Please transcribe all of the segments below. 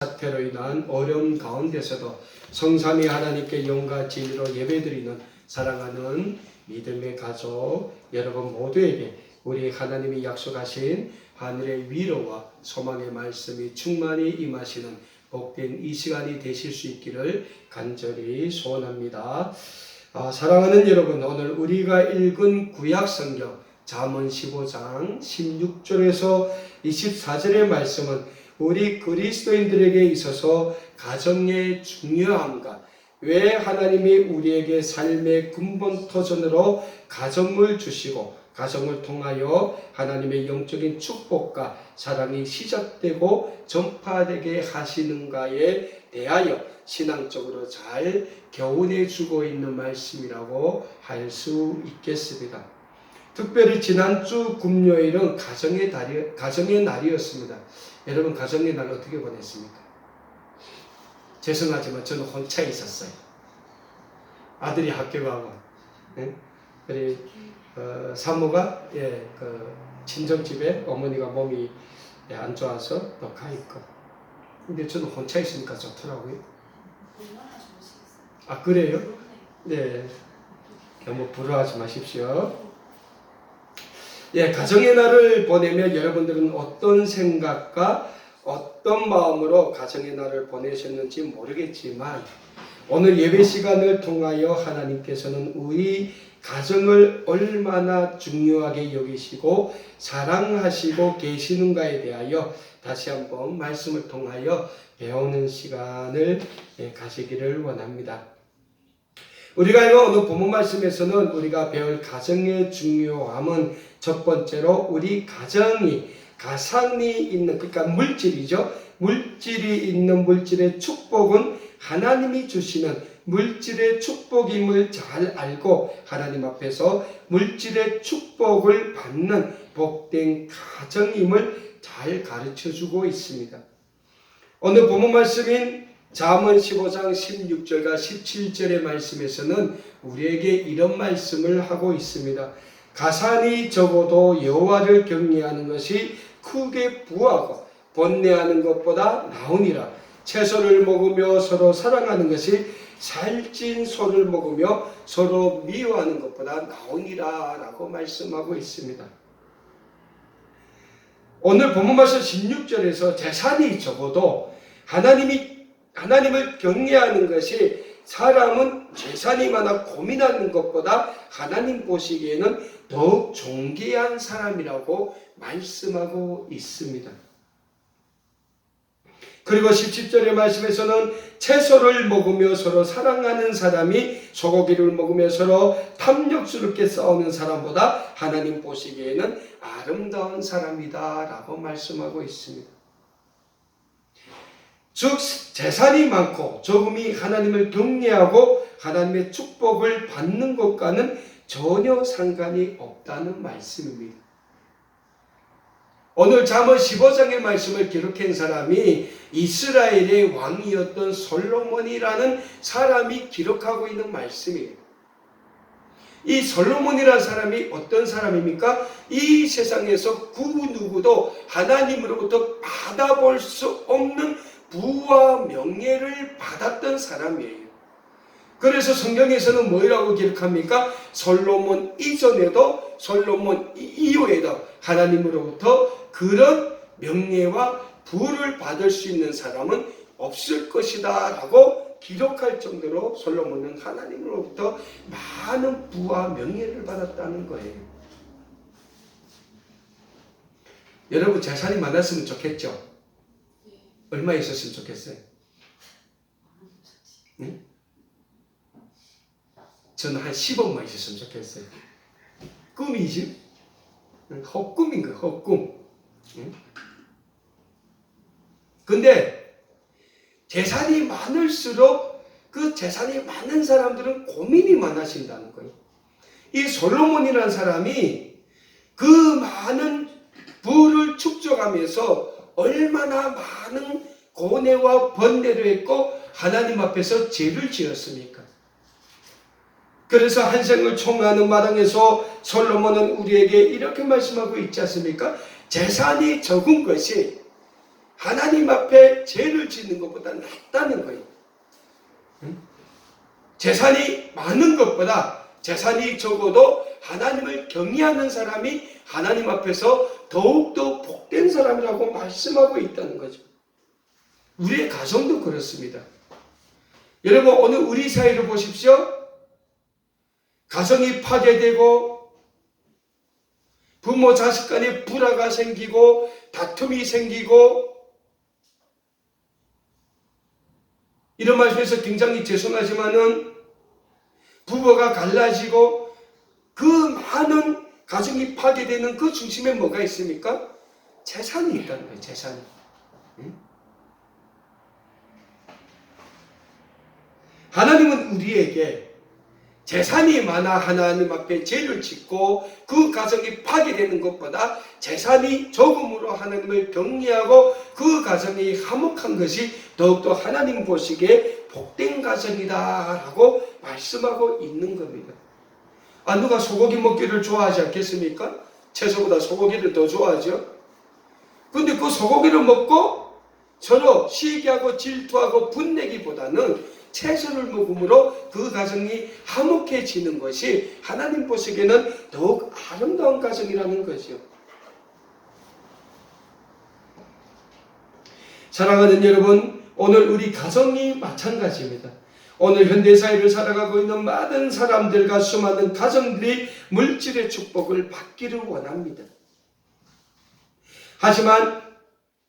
사태로 인한 어려움 가운데서도 성삼위 하나님께 영과 진리로 예배드리는 사랑하는 믿음의 가족 여러분 모두에게 우리 하나님이 약속하신 하늘의 위로와 소망의 말씀이 충만히 임하시는 복된 이 시간이 되실 수 있기를 간절히 소원합니다. 사랑하는 여러분, 오늘 우리가 읽은 구약성경 잠언 15장 16절에서 24절의 말씀은 우리 그리스도인들에게 있어서 가정의 중요함과 왜 하나님이 우리에게 삶의 근본 터전으로 가정을 주시고 가정을 통하여 하나님의 영적인 축복과 사랑이 시작되고 전파되게 하시는가에 대하여 신앙적으로 잘 교훈해 주고 있는 말씀이라고 할 수 있겠습니다. 특별히 지난주 금요일은 가정의 날이었습니다. 여러분 가정의 날 어떻게 보냈습니까? 죄송하지만 저는 혼자 있었어요. 아들이 학교 가고, 그리고 사모가 친정집에 어머니가 몸이 안 좋아서 또 가 있고. 근데 저는 혼자 있으니까 좋더라고요. 아 그래요? 네. 너무 부러워하지 마십시오. 가정의 날을 보내며 여러분들은 어떤 생각과 어떤 마음으로 가정의 날을 보내셨는지 모르겠지만 오늘 예배 시간을 통하여 하나님께서는 우리 가정을 얼마나 중요하게 여기시고 사랑하시고 계시는가에 대하여 다시 한번 말씀을 통하여 배우는 시간을 가지기를 원합니다. 우리가 오늘 본문 말씀에서는 우리가 배울 가정의 중요함은 첫 번째로 우리 가정이 가산이 있는, 그러니까 물질이죠. 물질이 있는 물질의 축복은 하나님이 주시는 물질의 축복임을 잘 알고 하나님 앞에서 물질의 축복을 받는 복된 가정임을 잘 가르쳐주고 있습니다. 오늘 본문 말씀인 잠언 15장 16절과 17절의 말씀에서는 우리에게 이런 말씀을 하고 있습니다. 가산이 적어도 여호와를 경외하는 것이 크게 부하고 번뇌하는 것보다 나으니라. 채소를 먹으며 서로 사랑하는 것이 살찐 소를 먹으며 서로 미워하는 것보다 나으니라 라고 말씀하고 있습니다. 오늘 본문 말씀 16절에서 재산이 적어도 하나님을 경외하는 것이 사람은 재산이 많아 고민하는 것보다 하나님 보시기에는 더욱 존귀한 사람이라고 말씀하고 있습니다. 그리고 17절의 말씀에서는 채소를 먹으며 서로 사랑하는 사람이 소고기를 먹으며 서로 탐욕스럽게 싸우는 사람보다 하나님 보시기에는 아름다운 사람이다 라고 말씀하고 있습니다. 즉 재산이 많고 적음이 하나님을 경외하고 하나님의 축복을 받는 것과는 전혀 상관이 없다는 말씀입니다. 오늘 잠언 15장의 말씀을 기록한 사람이 이스라엘의 왕이었던 솔로몬이라는 사람이 기록하고 있는 말씀이에요. 이 솔로몬이라는 사람이 어떤 사람입니까? 이 세상에서 그 누구도 하나님으로부터 받아볼 수 없는 부와 명예를 받았던 사람이에요. 그래서 성경에서는 뭐라고 기록합니까? 솔로몬 이전에도 솔로몬 이후에도 하나님으로부터 그런 명예와 부를 받을 수 있는 사람은 없을 것이다 라고 기록할 정도로 솔로몬은 하나님으로부터 많은 부와 명예를 받았다는 거예요. 여러분 재산이 많았으면 좋겠죠? 얼마 있었으면 좋겠어요? 네? 저는 한 10억만 있었으면 좋겠어요. 꿈이지? 헛꿈인 거예요, 헛꿈. 근데 재산이 많을수록 그 재산이 많은 사람들은 고민이 많아진다는 거예요. 이 솔로몬이라는 사람이 그 많은 부를 축적하면서 얼마나 많은 고뇌와 번뇌를 했고 하나님 앞에서 죄를 지었습니까? 그래서 한 생을 총하는 마당에서 솔로몬은 우리에게 이렇게 말씀하고 있지 않습니까? 재산이 적은 것이 하나님 앞에 죄를 짓는 것보다 낫다는 거예요. 재산이 많은 것보다 재산이 적어도 하나님을 경외하는 사람이 하나님 앞에서 더욱더 복된 사람이라고 말씀하고 있다는 거죠. 우리의 가정도 그렇습니다. 여러분, 오늘 우리 사회를 보십시오. 가정이 파괴되고 부모 자식 간에 불화가 생기고 다툼이 생기고, 이런 말씀에서 굉장히 죄송하지만은 부부가 갈라지고 그 많은 가정이 파괴되는 그 중심에 뭐가 있습니까? 재산이 있다는 거예요. 재산이. 하나님은 우리에게 재산이 많아 하나님 앞에 죄를 짓고 그 가정이 파괴되는 것보다 재산이 적음으로 하나님을 경외하고 그 가정이 화목한 것이 더욱더 하나님 보시기에 복된 가정이다 라고 말씀하고 있는 겁니다. 누가 소고기 먹기를 좋아하지 않겠습니까? 채소보다 소고기를 더 좋아하죠. 근데 그 소고기를 먹고 서로 시기하고 질투하고 분내기보다는 채소를 먹음으로 그 가정이 화목해지는 것이 하나님 보시기에는 더욱 아름다운 가정이라는 거죠. 사랑하는 여러분, 오늘 우리 가정이 마찬가지입니다. 오늘 현대사회를 살아가고 있는 많은 사람들과 수많은 가정들이 물질의 축복을 받기를 원합니다. 하지만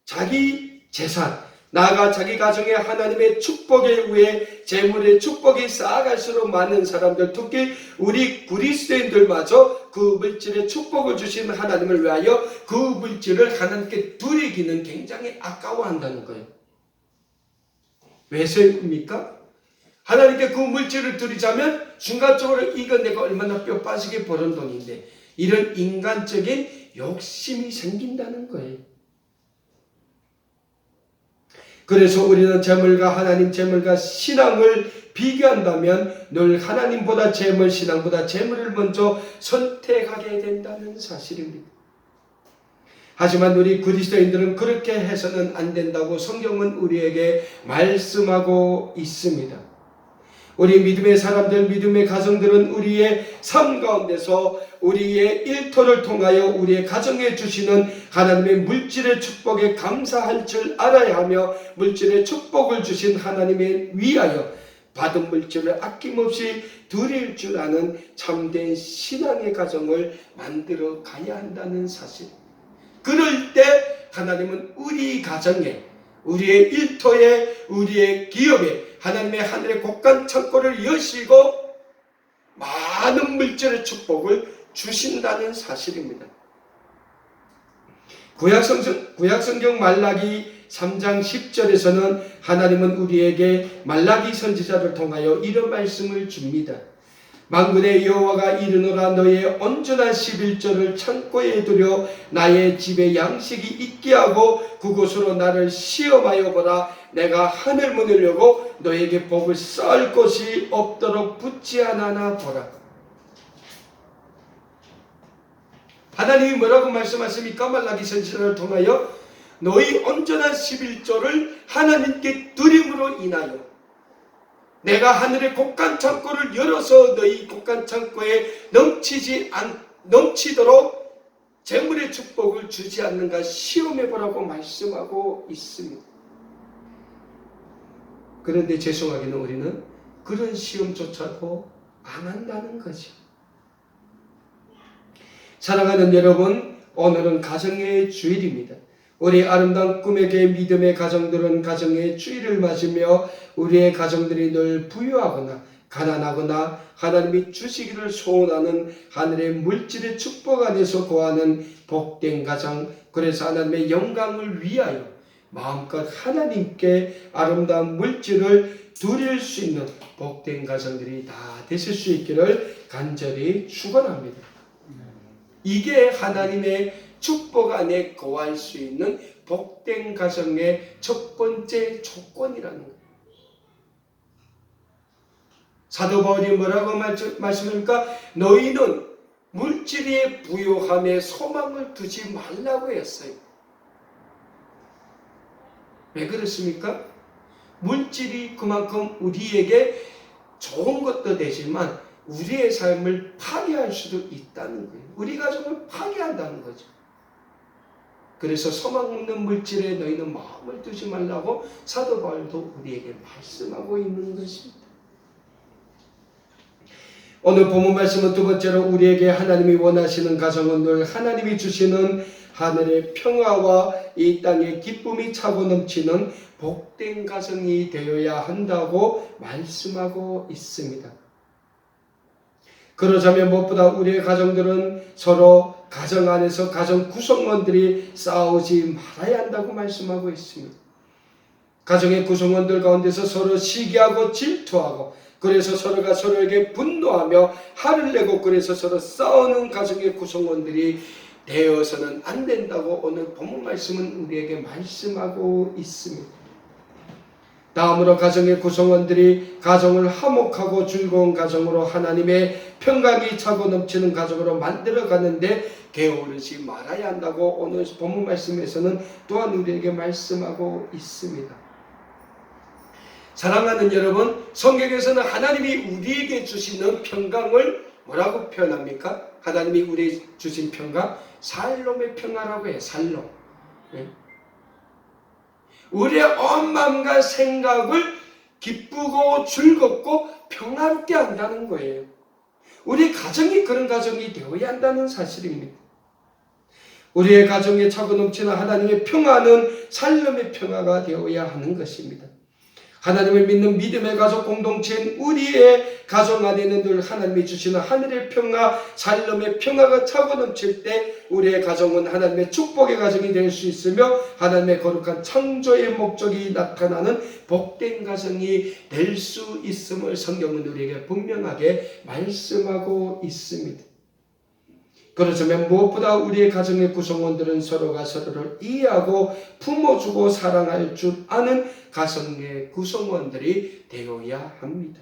자기 재산, 나아가 자기 가정에 하나님의 축복에 의해 재물의 축복이 쌓아갈수록 많은 사람들, 특히 우리 그리스도인들마저 그 물질의 축복을 주신 하나님을 위하여 그 물질을 하나님께 드리기는 굉장히 아까워한다는 거예요. 왜서입니까? 하나님께 그 물질을 드리자면 순간적으로 이건 내가 얼마나 뼈 빠지게 벌은 돈인데, 이런 인간적인 욕심이 생긴다는 거예요. 그래서 우리는 재물과 하나님, 재물과 신앙을 비교한다면 늘 하나님보다 재물, 신앙보다 재물을 먼저 선택하게 된다는 사실입니다. 하지만 우리 그리스도인들은 그렇게 해서는 안 된다고 성경은 우리에게 말씀하고 있습니다. 우리 믿음의 사람들, 믿음의 가정들은 우리의 삶 가운데서 우리의 일터를 통하여 우리의 가정에 주시는 하나님의 물질의 축복에 감사할 줄 알아야 하며, 물질의 축복을 주신 하나님에 위하여 받은 물질을 아낌없이 드릴 줄 아는 참된 신앙의 가정을 만들어 가야 한다는 사실. 그럴 때 하나님은 우리 가정에, 우리의 일터에, 우리의 기업에 하나님의 하늘의 곡간 창고를 여시고 많은 물질의 축복을 주신다는 사실입니다. 구약성경 말라기 3장 10절에서는 하나님은 우리에게 말라기 선지자를 통하여 이런 말씀을 줍니다. 만군의 여호와가 이르노라, 너의 온전한 11조를 창고에 두려 나의 집에 양식이 있게 하고 그곳으로 나를 시험하여 보라. 내가 하늘 문을 열고 너에게 복을 쌓을 곳이 없도록 붙지 않았나 보라. 하나님이 뭐라고 말씀하십니까? 말라기 선지자를 통하여 너희 온전한 11조를 하나님께 드림으로 인하여 내가 하늘의 곡간 창고를 열어서 너희 곡간 창고에 넘치도록 재물의 축복을 주지 않는가 시험해보라고 말씀하고 있습니다. 그런데 죄송하게는 우리는 그런 시험조차도 안 한다는 거죠. 사랑하는 여러분, 오늘은 가정의 주일입니다. 우리 아름다운 꿈의 교회 믿음의 가정들은 가정의 주일을 맞으며 우리의 가정들이 늘 부유하거나 가난하거나 하나님이 주시기를 소원하는 하늘의 물질의 축복 안에서 거하는 복된 가정, 그래서 하나님의 영광을 위하여 마음껏 하나님께 아름다운 물질을 드릴 수 있는 복된 가정들이 다 되실 수 있기를 간절히 축원합니다. 이게 하나님의 축복 안에 거할 수 있는 복된 가정의 첫 번째 조건이라는 거예요. 사도 바울이 뭐라고 말씀합니까? 너희는 물질의 부요함에 소망을 두지 말라고 했어요. 왜 그렇습니까? 물질이 그만큼 우리에게 좋은 것도 되지만 우리의 삶을 파괴할 수도 있다는 거예요. 우리 가정을 파괴한다는 거죠. 그래서 소망 없는 물질에 너희는 마음을 두지 말라고 사도 바울도 우리에게 말씀하고 있는 것입니다. 오늘 본문 말씀은 두 번째로 우리에게 하나님이 원하시는 가정은 늘 하나님이 주시는 하늘의 평화와 이 땅의 기쁨이 차고 넘치는 복된 가정이 되어야 한다고 말씀하고 있습니다. 그러자면 무엇보다 우리의 가정들은 서로 가정 안에서 가정 구성원들이 싸우지 말아야 한다고 말씀하고 있습니다. 가정의 구성원들 가운데서 서로 시기하고 질투하고 그래서 서로가 서로에게 분노하며 화를 내고 그래서 서로 싸우는 가정의 구성원들이 되어서는 안 된다고 오늘 본문 말씀은 우리에게 말씀하고 있습니다. 다음으로 가정의 구성원들이 가정을 화목하고 즐거운 가정으로 하나님의 평강이 차고 넘치는 가정으로 만들어 가는데 게으르지 말아야 한다고 오늘 본문 말씀에서는 또한 우리에게 말씀하고 있습니다. 사랑하는 여러분, 성경에서는 하나님이 우리에게 주시는 평강을 뭐라고 표현합니까? 하나님이 우리에게 주신 평강, 살롬의 평화라고 해요. 살롬. 우리의 온 마음과 생각을 기쁘고 즐겁고 평화롭게 한다는 거예요. 우리 가정이 그런 가정이 되어야 한다는 사실입니다. 우리의 가정에 차고 넘치는 하나님의 평화는 살롬의 평화가 되어야 하는 것입니다. 하나님을 믿는 믿음의 가족 공동체인 우리의 가정 안에는 늘 하나님이 주시는 하늘의 평화, 살롬의 평화가 차고 넘칠 때 우리의 가정은 하나님의 축복의 가정이 될 수 있으며 하나님의 거룩한 창조의 목적이 나타나는 복된 가정이 될 수 있음을 성경은 우리에게 분명하게 말씀하고 있습니다. 그렇다면 무엇보다 우리의 가정의 구성원들은 서로가 서로를 이해하고 품어주고 사랑할 줄 아는 가정의 구성원들이 되어야 합니다.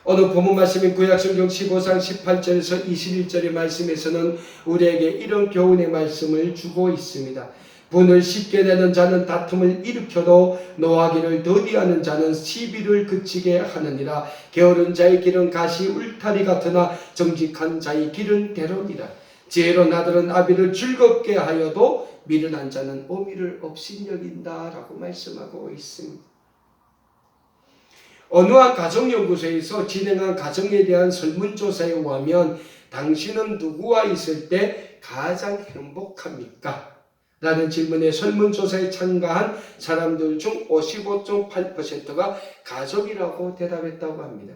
오늘 본문 말씀인 구약성경 15장 18절에서 21절의 말씀에서는 우리에게 이런 교훈의 말씀을 주고 있습니다. 분을 쉽게 내는 자는 다툼을 일으켜도 노하기를 더디하는 자는 시비를 그치게 하느니라. 게으른 자의 길은 가시 울타리 같으나 정직한 자의 길은 대로니라. 지혜로운 아들은 아비를 즐겁게 하여도 미련한 자는 어미를 업신여긴다 라고 말씀하고 있습니다. 어느 한 가정연구소에서 진행한 가정에 대한 설문조사에 의하면 당신은 누구와 있을 때 가장 행복합니까? 라는 질문에 설문조사에 참가한 사람들 중 55.8%가 가족이라고 대답했다고 합니다.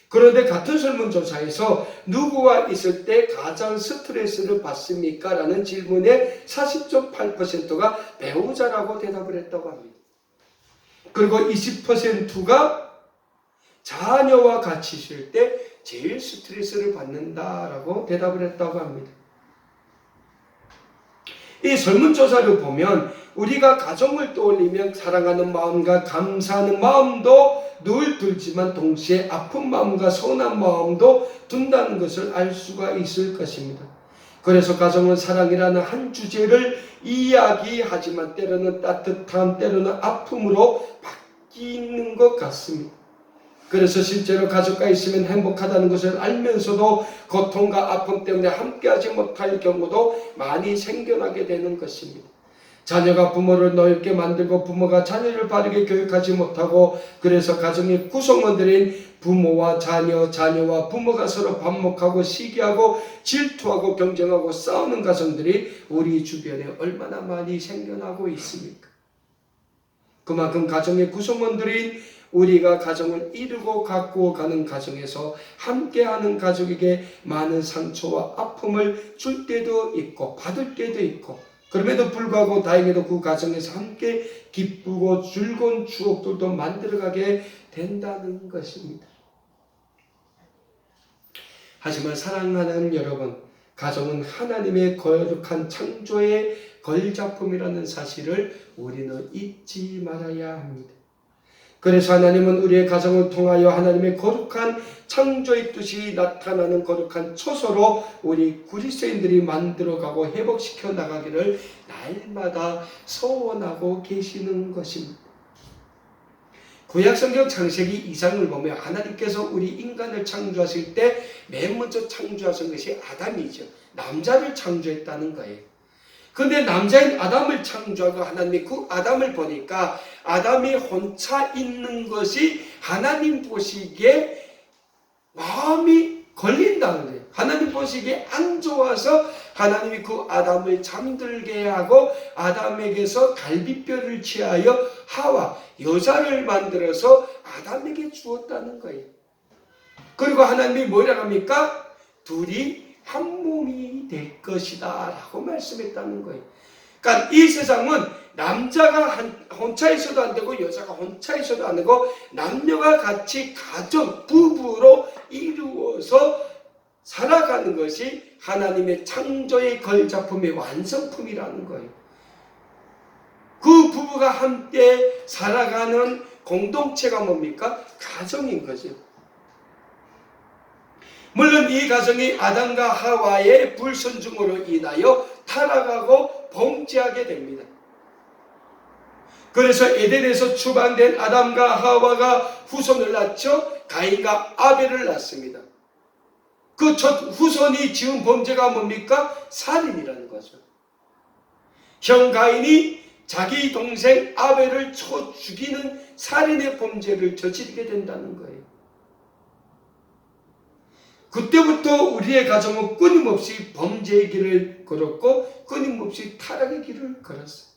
그런데 같은 설문조사에서 누구와 있을 때 가장 스트레스를 받습니까? 라는 질문에 40.8%가 배우자라고 대답을 했다고 합니다. 그리고 20%가 자녀와 같이 있을 때 제일 스트레스를 받는다라고 대답을 했다고 합니다. 이 설문조사를 보면 우리가 가정을 떠올리면 사랑하는 마음과 감사하는 마음도 늘 들지만 동시에 아픈 마음과 서운한 마음도 든다는 것을 알 수가 있을 것입니다. 그래서 가정은 사랑이라는 한 주제를 이야기하지만 때로는 따뜻함, 때로는 아픔으로 바뀌는 것 같습니다. 그래서 실제로 가족과 있으면 행복하다는 것을 알면서도 고통과 아픔 때문에 함께하지 못할 경우도 많이 생겨나게 되는 것입니다. 자녀가 부모를 넓게 만들고 부모가 자녀를 바르게 교육하지 못하고 그래서 가정의 구성원들인 부모와 자녀, 자녀와 부모가 서로 반목하고 시기하고 질투하고 경쟁하고 싸우는 가정들이 우리 주변에 얼마나 많이 생겨나고 있습니까? 그만큼 가정의 구성원들인 우리가 가정을 이루고 가꾸어 가는 가정에서 함께하는 가족에게 많은 상처와 아픔을 줄 때도 있고 받을 때도 있고 그럼에도 불구하고 다행히도 그 가정에서 함께 기쁘고 즐거운 추억들도 만들어가게 된다는 것입니다. 하지만 사랑하는 여러분, 가정은 하나님의 거룩한 창조의 걸작품이라는 사실을 우리는 잊지 말아야 합니다. 그래서 하나님은 우리의 가정을 통하여 하나님의 거룩한 창조의 뜻이 나타나는 거룩한 초소로 우리 그리스도인들이 만들어가고 회복시켜 나가기를 날마다 소원하고 계시는 것입니다. 구약성경 창세기 2장을 보면 하나님께서 우리 인간을 창조하실 때 맨 먼저 창조하신 것이 아담이죠. 남자를 창조했다는 거예요. 근데 남자인 아담을 창조하고 하나님이 그 아담을 보니까 아담이 혼자 있는 것이 하나님 보시기에 마음이 걸린다는 거예요. 하나님 보시기에 안 좋아서 하나님이 그 아담을 잠들게 하고 아담에게서 갈비뼈를 취하여 하와 여자를 만들어서 아담에게 주었다는 거예요. 그리고 하나님이 뭐라고 합니까? 둘이 한 몸이 될 것이다 라고 말씀했다는 거예요. 그러니까 이 세상은 남자가 혼자 있어도 안 되고 여자가 혼자 있어도 안 되고 남녀가 같이 가정, 부부로 이루어서 살아가는 것이 하나님의 창조의 걸작품의 완성품이라는 거예요. 그 부부가 함께 살아가는 공동체가 뭡니까? 가정인 거죠. 물론 이 가정이 아담과 하와의 불순종으로 인하여 타락하고 범죄하게 됩니다. 그래서 에덴에서 추방된 아담과 하와가 후손을 낳죠. 가인과 아벨을 낳습니다. 그 첫 후손이 지은 범죄가 뭡니까? 살인이라는 거죠. 형 가인이 자기 동생 아벨을 쳐 죽이는 살인의 범죄를 저지르게 된다는 거예요. 그때부터 우리의 가정은 끊임없이 범죄의 길을 걸었고 끊임없이 타락의 길을 걸었어요.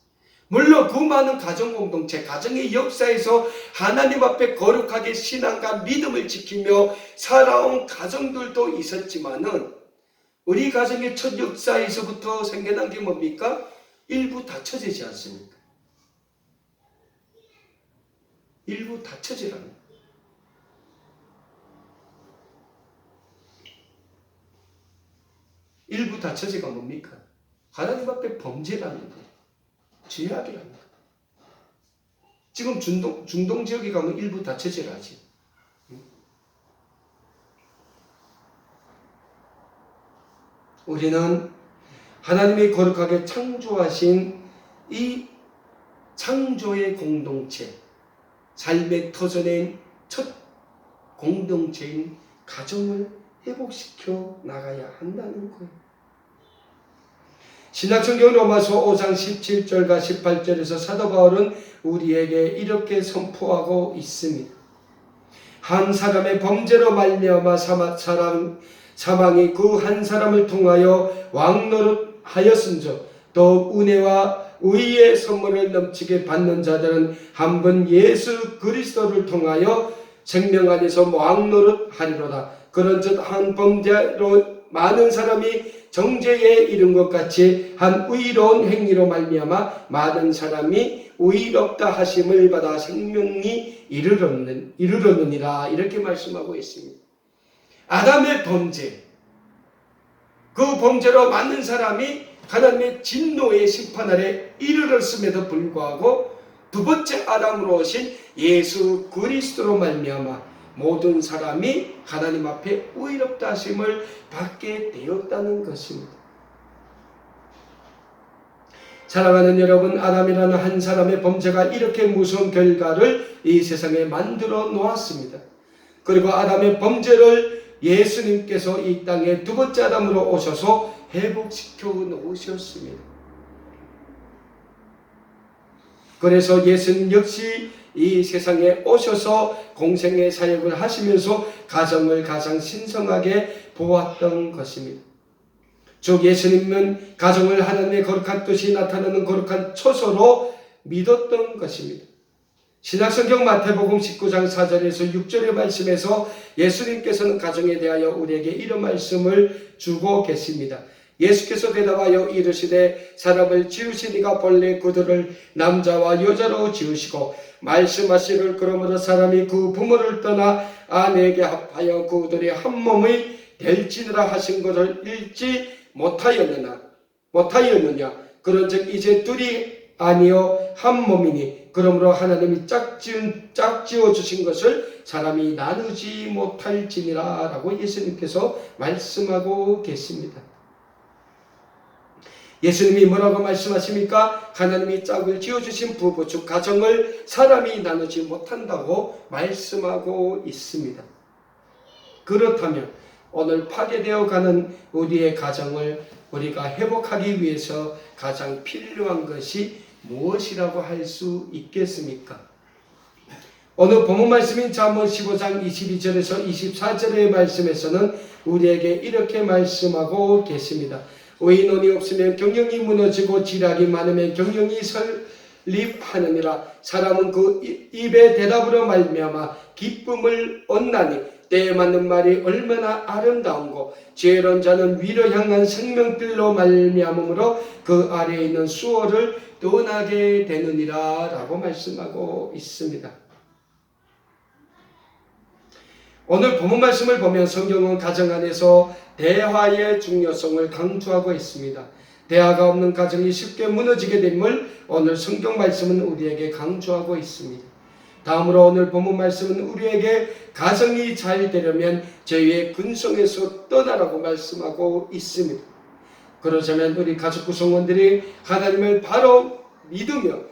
물론 그 많은 가정 공동체, 가정의 역사에서 하나님 앞에 거룩하게 신앙과 믿음을 지키며 살아온 가정들도 있었지만은 우리 가정의 첫 역사에서부터 생겨난 게 뭡니까? 일부 닫혀지지 않습니까? 일부 닫혀지라는 거예요. 일부 닫혀지가 뭡니까? 하나님 앞에 범죄라는 거예요. 죄악이라는 거예요. 지금 중동 지역에 가면 일부 닫혀지라 하지. 우리는 하나님이 거룩하게 창조하신 이 창조의 공동체, 삶의 터전의 첫 공동체인 가정을 회복시켜 나가야 한다는 거예요. 신약성경 로마서 5장 17절과 18절에서 사도 바울은 우리에게 이렇게 선포하고 있습니다. 한 사람의 범죄로 말미암아 사망이 그 한 사람을 통하여 왕노릇하였은즉 또 은혜와 의의 선물을 넘치게 받는 자들은 한 번 예수 그리스도를 통하여 생명 안에서 왕노릇하리로다. 그런즉 한 범죄로 많은 사람이 정죄에 이른 것 같이 한 의로운 행위로 말미암아 많은 사람이 의롭다 하심을 받아 생명이 이르렀느니라 이렇게 말씀하고 있습니다. 아담의 범죄, 그 범죄로 많은 사람이 하나님의 진노의 심판 아래 이르렀음에도 불구하고 두 번째 아담으로 오신 예수 그리스도로 말미암아 모든 사람이 하나님 앞에 의롭다 하심을 받게 되었다는 것입니다. 사랑하는 여러분, 아담이라는 한 사람의 범죄가 이렇게 무서운 결과를 이 세상에 만들어 놓았습니다. 그리고 아담의 범죄를 예수님께서 이 땅에 두 번째 아담으로 오셔서 회복시켜 놓으셨습니다. 그래서 예수님 역시 이 세상에 오셔서 공생의 사역을 하시면서 가정을 가장 신성하게 보았던 것입니다. 즉 예수님은 가정을 하나님의 거룩한 뜻이 나타나는 거룩한 초소로 믿었던 것입니다. 신약성경 마태복음 19장 4절에서 6절의 말씀에서 예수님께서는 가정에 대하여 우리에게 이런 말씀을 주고 계십니다. 예수께서 대답하여 이르시되 사람을 지으시니가 본래 그들을 남자와 여자로 지으시고 말씀하시를 그러므로 사람이 그 부모를 떠나 아내에게 합하여 그들이 한 몸의 될지니라 하신 것을 읽지 못하였느냐 그런즉 이제 둘이 아니요 한 몸이니 그러므로 하나님이 짝지어 주신 것을 사람이 나누지 못할지니라 라고 예수님께서 말씀하고 계십니다. 예수님이 뭐라고 말씀하십니까? 하나님이 짝을 지어주신 부부 즉 가정을 사람이 나누지 못한다고 말씀하고 있습니다. 그렇다면 오늘 파괴되어 가는 우리의 가정을 우리가 회복하기 위해서 가장 필요한 것이 무엇이라고 할 수 있겠습니까? 오늘 본문 말씀인 잠언 15장 22절에서 24절의 말씀에서는 우리에게 이렇게 말씀하고 계십니다. 의인원이 없으면 경영이 무너지고 지략이 많으면 경영이 설립하느니라. 사람은 그 입의 대답으로 말미암아 기쁨을 얻나니 때에 맞는 말이 얼마나 아름다운고 지혜로운 자는 위로 향한 생명길로 말미암으므로 그 아래에 있는 수월을 떠나게 되느니라 라고 말씀하고 있습니다. 오늘 본문 말씀을 보면 성경은 가정 안에서 대화의 중요성을 강조하고 있습니다. 대화가 없는 가정이 쉽게 무너지게 됨을 오늘 성경 말씀은 우리에게 강조하고 있습니다. 다음으로 오늘 본문 말씀은 우리에게 가정이 잘 되려면 죄의 근성에서 떠나라고 말씀하고 있습니다. 그러자면 우리 가족 구성원들이 하나님을 바로 믿으면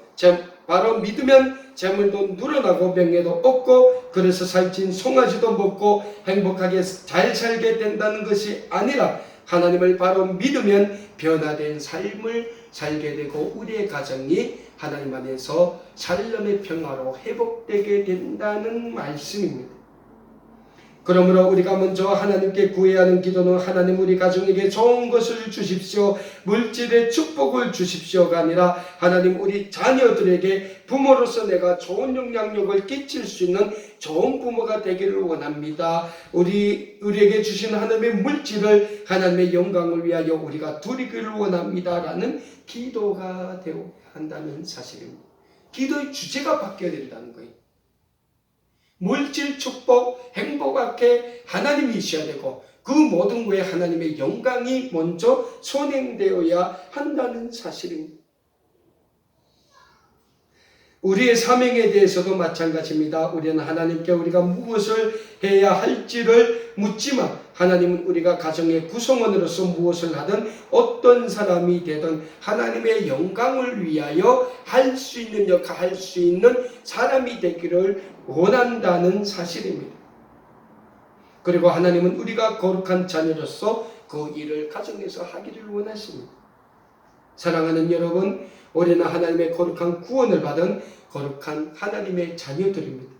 재물도 늘어나고 명예도 얻고 그래서 살찐 송아지도 먹고 행복하게 잘 살게 된다는 것이 아니라 하나님을 바로 믿으면 변화된 삶을 살게 되고 우리의 가정이 하나님 안에서 살림의 평화로 회복되게 된다는 말씀입니다. 그러므로 우리가 먼저 하나님께 구해야 하는 기도는 하나님 우리 가정에게 좋은 것을 주십시오, 물질의 축복을 주십시오가 아니라 하나님 우리 자녀들에게 부모로서 내가 좋은 영향력을 끼칠 수 있는 좋은 부모가 되기를 원합니다. 우리에게 주신 하나님의 물질을 하나님의 영광을 위하여 우리가 드리기를 원합니다 라는 기도가 되어야 한다는 사실입니다. 기도의 주제가 바뀌어야 된다는 거예요. 물질, 축복, 행복 앞에 하나님이 있어야 되고 그 모든 거에 하나님의 영광이 먼저 선행되어야 한다는 사실입니다. 우리의 사명에 대해서도 마찬가지입니다. 우리는 하나님께 우리가 무엇을 해야 할지를 묻지만 하나님은 우리가 가정의 구성원으로서 무엇을 하든 어떤 사람이 되든 하나님의 영광을 위하여 할 수 있는 역할, 할 수 있는 사람이 되기를 원한다는 사실입니다. 그리고 하나님은 우리가 거룩한 자녀로서 그 일을 가정에서 하기를 원하십니다. 사랑하는 여러분, 우리는 하나님의 거룩한 구원을 받은 거룩한 하나님의 자녀들입니다.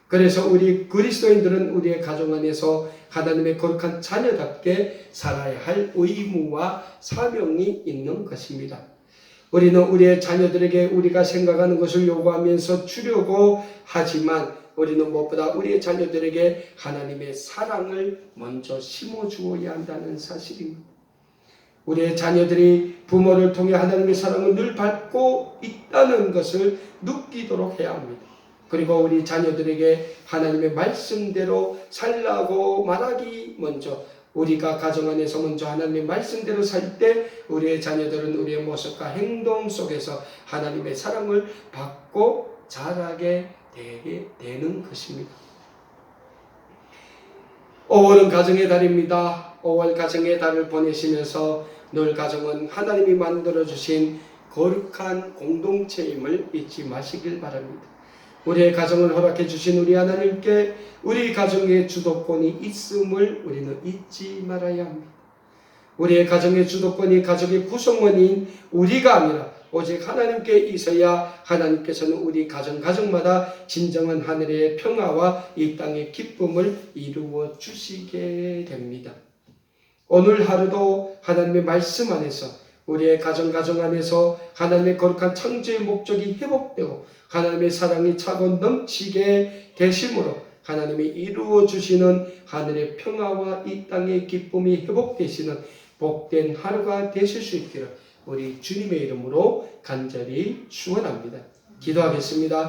그래서 우리 그리스도인들은 우리의 가정 안에서 하나님의 거룩한 자녀답게 살아야 할 의무와 사명이 있는 것입니다. 우리는 우리의 자녀들에게 우리가 생각하는 것을 요구하면서 주려고 하지만 우리는 무엇보다 우리의 자녀들에게 하나님의 사랑을 먼저 심어주어야 한다는 사실입니다. 우리의 자녀들이 부모를 통해 하나님의 사랑을 늘 받고 있다는 것을 느끼도록 해야 합니다. 그리고 우리 자녀들에게 하나님의 말씀대로 살라고 말하기 먼저 우리가 가정 안에서 먼저 하나님의 말씀대로 살 때 우리의 자녀들은 우리의 모습과 행동 속에서 하나님의 사랑을 받고 자라게 되게 되는 것입니다. 5월은 가정의 달입니다. 5월 가정의 달을 보내시면서 늘 가정은 하나님이 만들어주신 거룩한 공동체임을 잊지 마시길 바랍니다. 우리의 가정을 허락해 주신 우리 하나님께 우리 가정의 주도권이 있음을 우리는 잊지 말아야 합니다. 우리의 가정의 주도권이 가족의 구성원인 우리가 아니라 오직 하나님께 있어야 하나님께서는 우리 가정마다 진정한 하늘의 평화와 이 땅의 기쁨을 이루어 주시게 됩니다. 오늘 하루도 하나님의 말씀 안에서 우리의 가정 안에서 하나님의 거룩한 창조의 목적이 회복되고 하나님의 사랑이 차고 넘치게 되심으로 하나님이 이루어 주시는 하늘의 평화와 이 땅의 기쁨이 회복되시는 복된 하루가 되실 수 있기를 우리 주님의 이름으로 간절히 축원합니다. 기도하겠습니다.